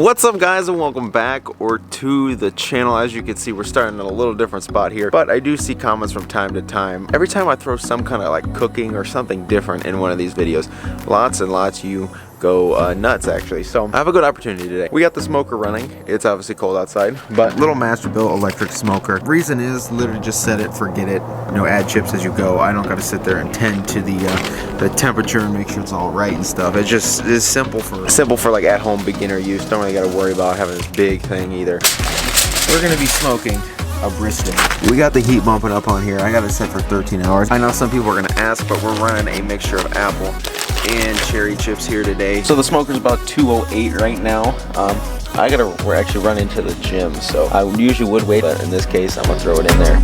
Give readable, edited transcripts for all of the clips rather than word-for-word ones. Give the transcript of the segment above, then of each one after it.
What's up, guys, and welcome back to the channel. As you can see, we're starting in a little different spot here, but I do see comments from time to time. Every time I throw some kind of like cooking or something different in one of these videos, lots and lots you go nuts actually. So I have a good opportunity today. We got the smoker running. It's obviously cold outside, but little Masterbuilt electric smoker. Reason is literally just set it, forget it, you know, add chips as you go. I don't got to sit there and tend to the temperature and make sure it's all right and stuff. It's just it's simple for like at home beginner use. Don't really got to worry about having this big thing either. We're gonna be smoking a brisket. We got the heat bumping up on here. I got it set for 13 hours. I know some people are gonna ask, but we're running a mixture of apple and cherry chips here today. So the smoker's about 208 right now. We're actually running to the gym, so I usually would wait, but in this case, I'm gonna throw it in there.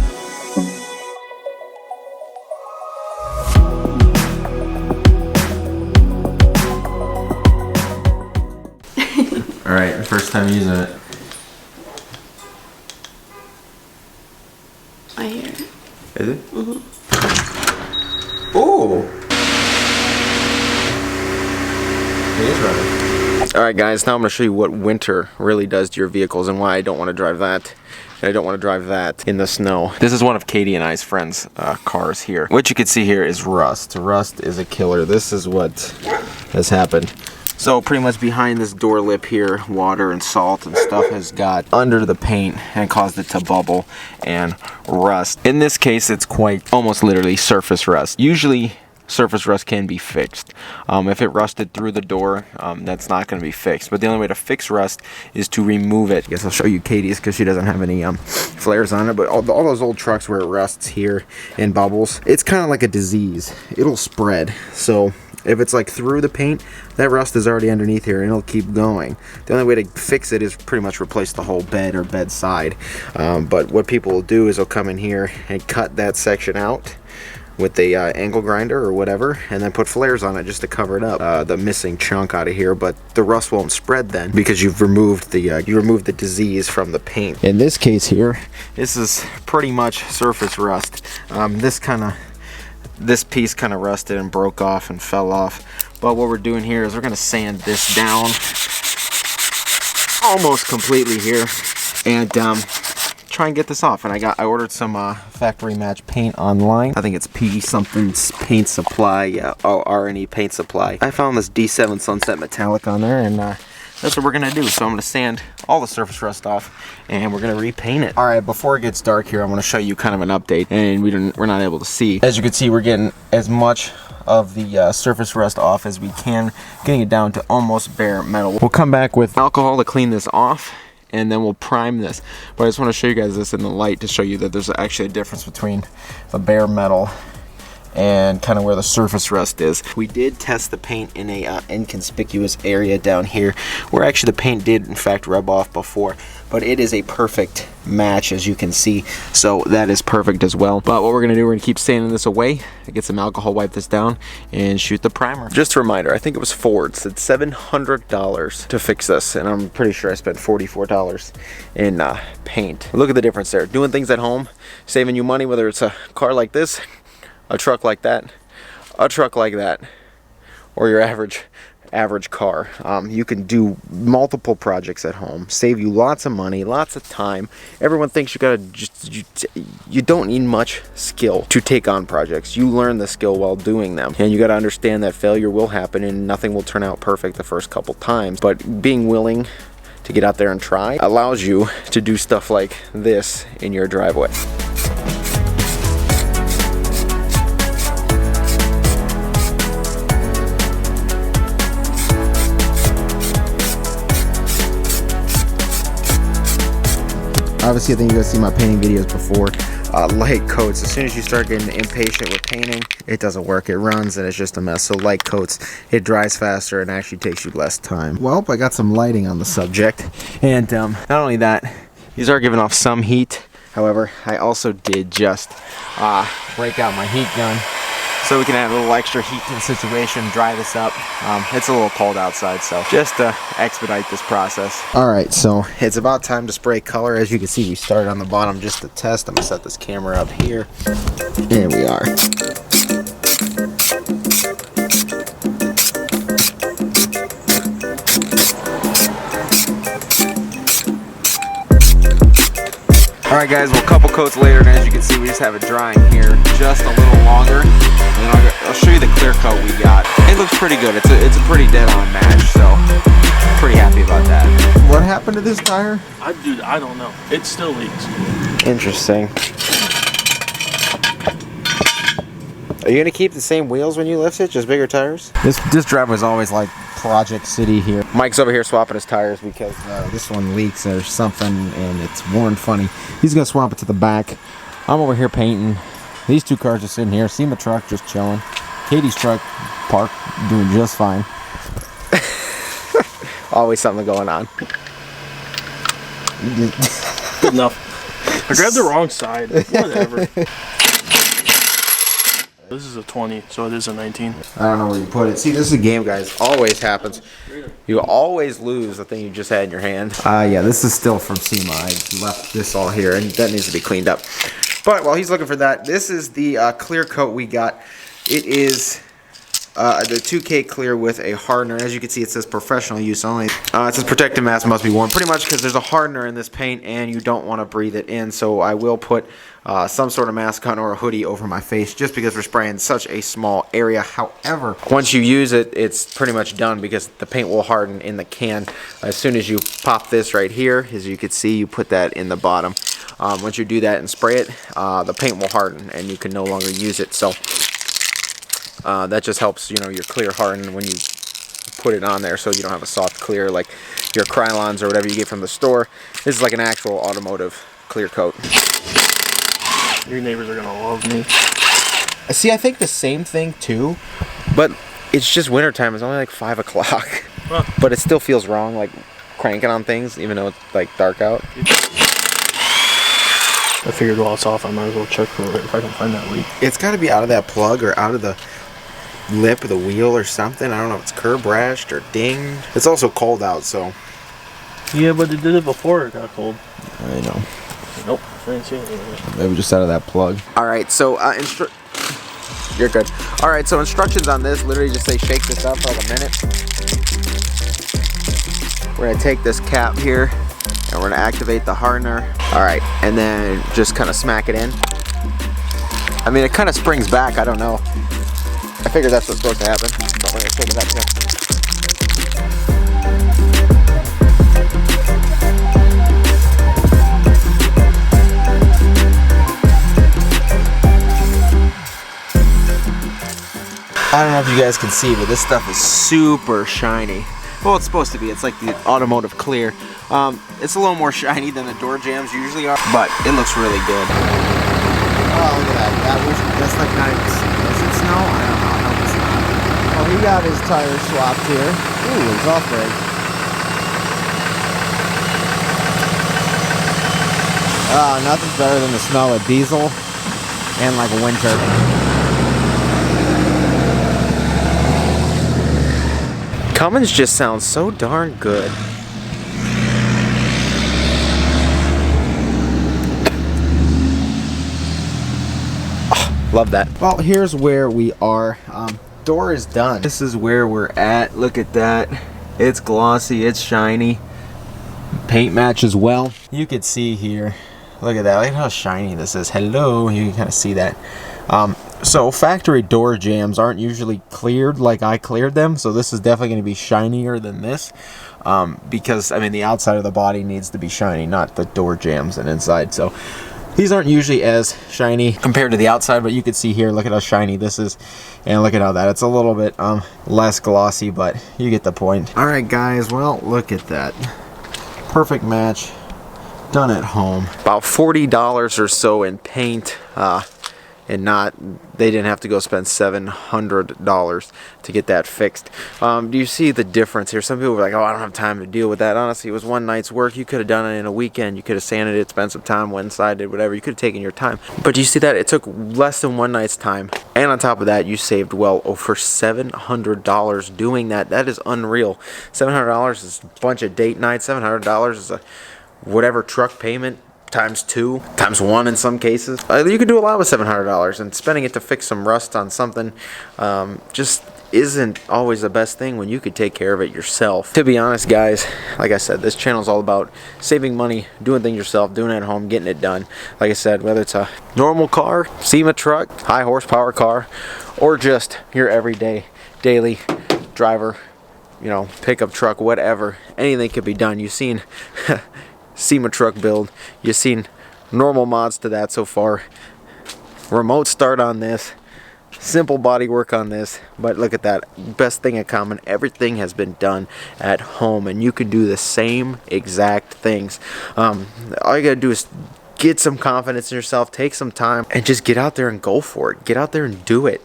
All right, first time using it. I hear it. Is it? Mm-hmm. Oh! It is running. Alright guys, now I'm going to show you what winter really does to your vehicles and why I don't want to drive that. And I don't want to drive that in the snow. This is one of Katie and I's friends' cars here. What you can see here is rust. Rust is a killer. This is what has happened. So pretty much behind this door lip here, water and salt and stuff has got under the paint and caused it to bubble and rust. In this case, it's quite almost literally surface rust. Usually surface rust can be fixed. If it rusted through the door, that's not going to be fixed. But the only way to fix rust is to remove it. I guess I'll show you Katie's because she doesn't have any flares on it. But all those old trucks where it rusts here and bubbles, it's kind of like a disease. It'll spread. So if it's like through the paint, that rust is already underneath here and it'll keep going. The only way to fix it is pretty much replace the whole bed or bed side. But what people will do is they'll come in here and cut that section out with the angle grinder or whatever, and then put flares on it just to cover it up, the missing chunk out of here. But the rust won't spread then because you've removed the disease from the paint. In this case here, this is pretty much surface rust. This piece kind of rusted and broke off and fell off. But what we're doing here is we're going to sand this down almost completely here and try and get this off. And I ordered some factory match paint online. I think it's P something's paint supply. Yeah, R&E paint supply. I found this D7 Sunset Metallic on there, and that's what we're gonna do. So I'm gonna sand all the surface rust off and we're gonna repaint it. All right, before it gets dark here, I'm gonna show you kind of an update, and we're not able to see. As you can see, we're getting as much of the surface rust off as we can, getting it down to almost bare metal. We'll come back with alcohol to clean this off, and then we'll prime this. But I just want to show you guys this in the light to show you that there's actually a difference between the bare metal and kind of where the surface rust is. We did test the paint in a inconspicuous area down here where actually the paint did in fact rub off before, but it is a perfect match, as you can see, so that is perfect as well. But what we're gonna do, we're gonna keep sanding this away, get some alcohol, wipe this down, and shoot the primer. Just a reminder, I think it was Ford said $700 to fix this, and I'm pretty sure I spent $44 in paint. Look at the difference there. Doing things at home, saving you money, whether it's a car like this, a truck like that, a truck like that, or your average car. You can do multiple projects at home, save you lots of money, lots of time. Everyone thinks you don't need much skill to take on projects. You learn the skill while doing them, and you got to understand that failure will happen and nothing will turn out perfect the first couple times. But being willing to get out there and try allows you to do stuff like this in your driveway. Obviously, I think you guys see my painting videos before. Light coats, as soon as you start getting impatient with painting, it doesn't work. It runs and it's just a mess. So light coats, it dries faster and actually takes you less time. Well, I got some lighting on the subject, and not only that, these are giving off some heat. However, I also did just break out my heat gun so we can add a little extra heat to the situation, dry this up. It's a little cold outside, so just to expedite this process. All right, so it's about time to spray color. As you can see, we started on the bottom just to test. I'm gonna set this camera up here. There we are. Alright guys, well a couple coats later, and as you can see we just have it drying here just a little longer. And then I'll show you the clear coat we got. It looks pretty good. It's a pretty dead on match, so pretty happy about that. What happened to this tire? Dude, I don't know. It still leaks. Interesting. Are you gonna keep the same wheels when you lift it, just bigger tires? This drive was always like Project City here. Mike's over here swapping his tires because this one leaks or something and it's worn funny. He's gonna swap it to the back. I'm over here painting. These two cars are sitting here. See my truck just chilling. Katie's truck parked, doing just fine. Always something going on. Good enough. I grabbed the wrong side. Whatever. This is a 20, so it is a 19. I don't know where you put it. See, this is a game, guys. Always happens. You always lose the thing you just had in your hand. Yeah, this is still from SEMA. I left this all here, and that needs to be cleaned up. But while he's looking for that, this is the clear coat we got. It is the 2K clear with a hardener. As you can see, it says professional use only. It says protective mask must be worn, pretty much because there's a hardener in this paint and you don't want to breathe it in. So I will put some sort of mask on or a hoodie over my face just because we're spraying such a small area. However, once you use it, it's pretty much done because the paint will harden in the can. As soon as you pop this right here, as you can see, you put that in the bottom. Once you do that and spray it, the paint will harden and you can no longer use it. So that just helps, you know, your clear harden when you put it on there, so you don't have a soft clear like your Krylons or whatever you get from the store. This is like an actual automotive clear coat. Your neighbors are gonna love me. See, I think the same thing too, but it's just wintertime. It's only like 5 o'clock, huh. But it still feels wrong, like cranking on things, even though it's like dark out. I figured while it's off, I might as well check for it if I can find that leak. It's got to be out of that plug or out of the lip of the wheel or something. I don't know if it's curb rashed or dinged. It's also cold out, so. Yeah, but it did it before it got cold. I know. Nope, I didn't see anything. Maybe just out of that plug. All right, so you're good. All right, so instructions on this literally just say shake this up for like a minute. We're gonna take this cap here and we're gonna activate the hardener. All right, and then just kind of smack it in. I mean, it kind of springs back. I don't know. I figured that's what's supposed to happen. So we're gonna shake it up too. I don't know if you guys can see, but this stuff is super shiny. Well, it's supposed to be. It's like the automotive clear. It's a little more shiny than the door jams usually are, but it looks really good. Oh, look at that. That's like not even, is it snow? I don't know. I hope it's not. Well, he got his tires swapped here. Ooh, it's off brake. Nothing's better than the smell of diesel and like winter. Cummins just sounds so darn good. Oh, love that. Well, here's where we are. Door is done. This is where we're at. Look at that. It's glossy, it's shiny. Paint matches well. You could see here. Look at that. Look at how shiny this is. Hello. You can kind of see that. So factory door jams aren't usually cleared like I cleared them, so this is definitely going to be shinier than this, because I mean the outside of the body needs to be shiny, not the door jams and inside. So these aren't usually as shiny compared to the outside, but you can see here, look at how shiny this is, and look at how that, it's a little bit less glossy, but you get the point. Alright guys, well look at that. Perfect match, done at home. About $40 or so in paint, and they didn't have to go spend $700 to get that fixed. Do you see the difference here? Some people were like, oh, I don't have time to deal with that. Honestly, it was one night's work. You could have done it in a weekend. You could have sanded it, spent some time, went inside, did whatever. You could have taken your time. But do you see that? It took less than one night's time. And on top of that, you saved well over $700 doing that. That is unreal. $700 is a bunch of date nights. $700 is a whatever truck payment times 2, times 1 in some cases. You could do a lot with $700, and spending it to fix some rust on something, just isn't always the best thing when you could take care of it yourself. To be honest, guys, like I said, this channel is all about saving money, doing things yourself, doing it at home, getting it done. Like I said, whether it's a normal car, SEMA truck, high horsepower car, or just your everyday, daily driver, you know, pickup truck, whatever, anything could be done. You've seen SEMA truck build, you've seen normal mods to that so far, remote start on this, simple body work on this, but look at that. Best thing in common, everything has been done at home, and you can do the same exact things. All you gotta do is get some confidence in yourself, take some time, and just get out there and go for it. Get out there and do it.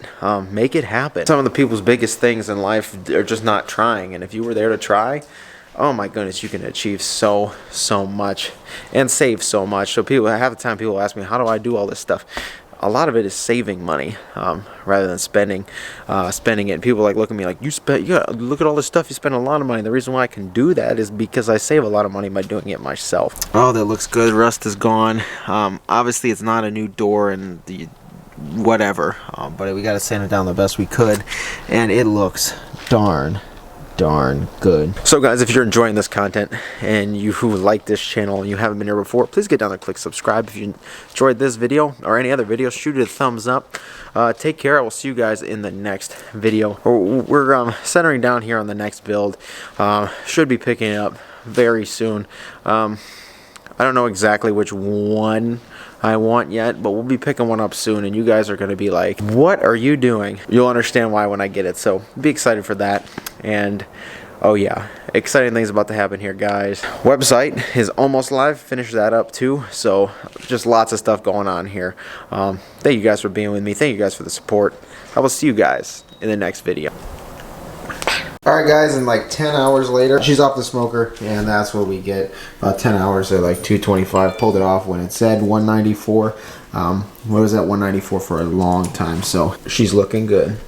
Make it happen. Some of the people's biggest things in life are just not trying, and if you were there to try, oh my goodness, you can achieve so much and save so much. So people, half the time people ask me, how do I do all this stuff? A lot of it is saving money rather than spending it. And people like look at me like, you look at all this stuff, you spend a lot of money. The reason why I can do that is because I save a lot of money by doing it myself. Oh, that looks good. Rust is gone. Obviously it's not a new door and the whatever, but we got to sand it down the best we could, and it looks darn good. So guys, if you're enjoying this content and you who like this channel and you haven't been here before, please get down there, click subscribe. If you enjoyed this video or any other video, shoot it a thumbs up. Take care. I will see you guys in the next video. We're centering down here on the next build. Should be picking it up very soon. I don't know exactly which one I want yet, but we'll be picking one up soon, and you guys are going to be like, what are you doing? You'll understand why when I get it, so be excited for that. And oh yeah, exciting things about to happen here, guys. Website is almost live, finished that up too, so just lots of stuff going on here. Thank you guys for being with me. Thank you guys for the support. I will see you guys in the next video. Alright guys, and like 10 hours later, she's off the smoker, and that's what we get. 10 hours at like 225. Pulled it off when it said 194. What was that, 194 for a long time, so she's looking good.